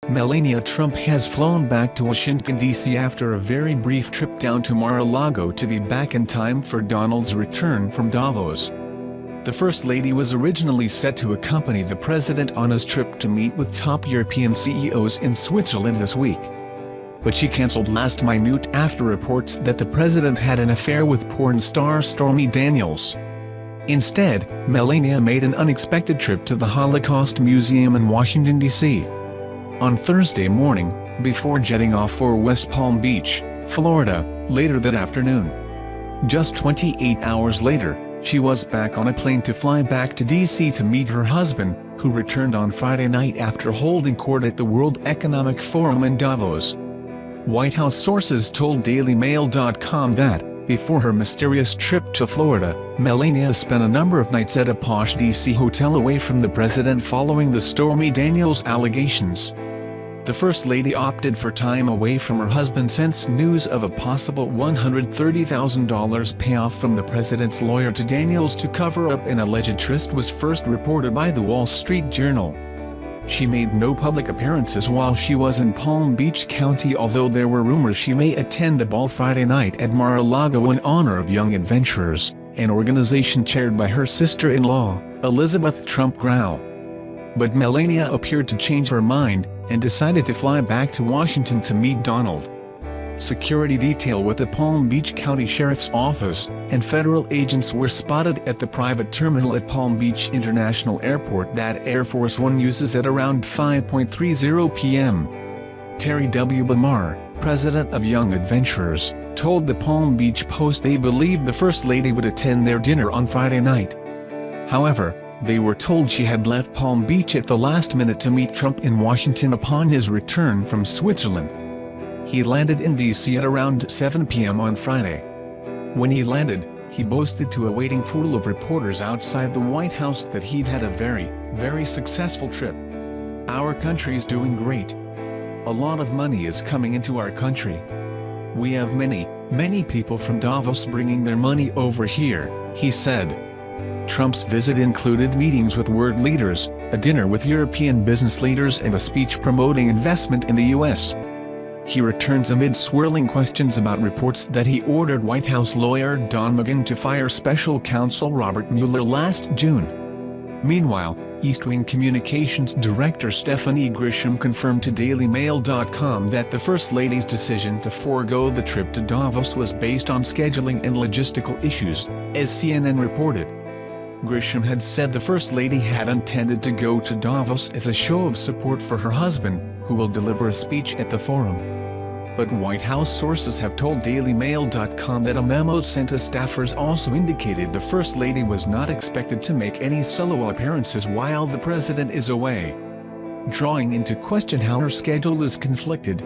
Melania Trump has flown back to Washington D.C. after a very brief trip down to Mar-a-Lago to be back in time for Donald's return from Davos. The First Lady was originally set to accompany the president on his trip to meet with top European CEOs in Switzerland this week. But she cancelled last minute after reports that the president had an affair with porn star Stormy Daniels. Instead, Melania made an unexpected trip to the Holocaust Museum in Washington, D.C. on Thursday morning, before jetting off for West Palm Beach, Florida, later that afternoon. Just 28 hours later, she was back on a plane to fly back to D.C. to meet her husband, who returned on Friday night after holding court at the World Economic Forum in Davos. White House sources told DailyMail.com that, before her mysterious trip to Florida, Melania spent a number of nights at a posh D.C. hotel away from the president following the Stormy Daniels allegations. The First Lady opted for time away from her husband since news of a possible $130,000 payoff from the president's lawyer to Daniels to cover up an alleged tryst was first reported by the Wall Street Journal. She made no public appearances while she was in Palm Beach County, although there were rumors she may attend a ball Friday night at Mar-a-Lago in honor of Young Adventurers, an organization chaired by her sister-in-law, Elizabeth Trump Grau. But Melania appeared to change her mind, and decided to fly back to Washington to meet Donald. Security detail with the Palm Beach County Sheriff's Office and federal agents were spotted at the private terminal at Palm Beach International Airport that Air Force One uses at around 5:30 p.m. Terry W. Bamar, president of Young Adventurers, told the Palm Beach Post they believed the First Lady would attend their dinner on Friday night. However, they were told she had left Palm Beach at the last minute to meet Trump in Washington upon his return from Switzerland. He landed in D.C. at around 7 p.m. on Friday. When he landed, he boasted to a waiting pool of reporters outside the White House that he'd had a very successful trip. "Our country's doing great. A lot of money is coming into our country. We have many people from Davos bringing their money over here," he said. Trump's visit included meetings with world leaders, a dinner with European business leaders and a speech promoting investment in the U.S. He returns amid swirling questions about reports that he ordered White House lawyer Don McGahn to fire special counsel Robert Mueller last June. Meanwhile, East Wing Communications Director Stephanie Grisham confirmed to DailyMail.com that the First Lady's decision to forego the trip to Davos was based on scheduling and logistical issues, as CNN reported. Grisham had said the First Lady had intended to go to Davos as a show of support for her husband, who will deliver a speech at the forum. But White House sources have told DailyMail.com that a memo sent to staffers also indicated the First Lady was not expected to make any solo appearances while the president is away. Drawing into question how her schedule is conflicted,